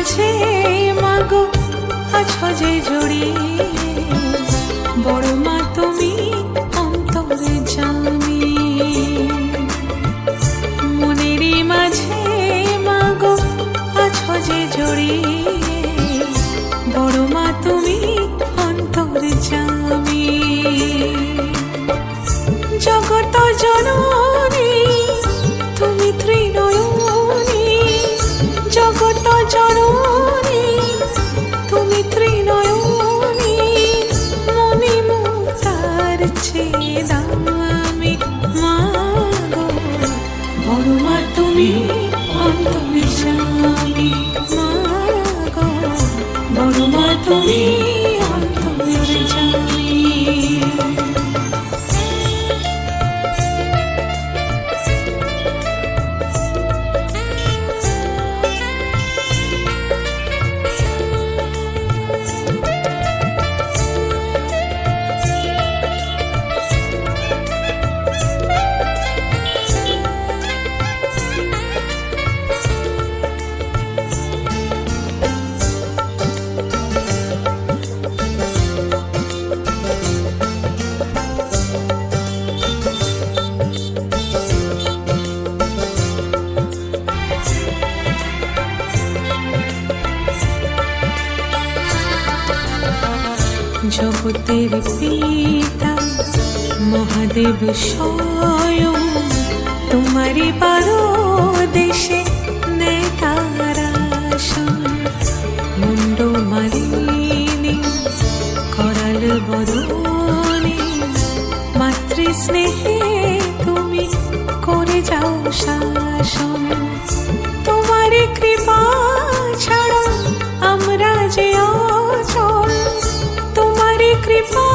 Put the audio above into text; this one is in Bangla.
মাঝে মাগো আছো যে জড়িয়ে, বড় মা তুমি অন্তরে জানি। মনেরই মাঝে মাগো আছো যে জড়িয়ে, বড় মা তুমি অন্তরে জানি। জগত জননী তুমি ত্রিনয়নী, জগত জননী তুমি ত্রিনয়নী, মনি মুক্তার চেয়ে দামি মাগো, বড় মা তুমি অন্তরে জানি। মাগো বড় মা তুমি অন্তরে জানি। জগতের পিতা মহাদেব স্বয়ং, তোমারই পারদেশে নেয় তার আসন। মুন্ড মালিনী করাল বদনে, মাতৃ স্নেহে তুমি করে যাও শাসন। তোমারই কৃপা ছাড়া আমরা যে অচল, তোমারই কৃপা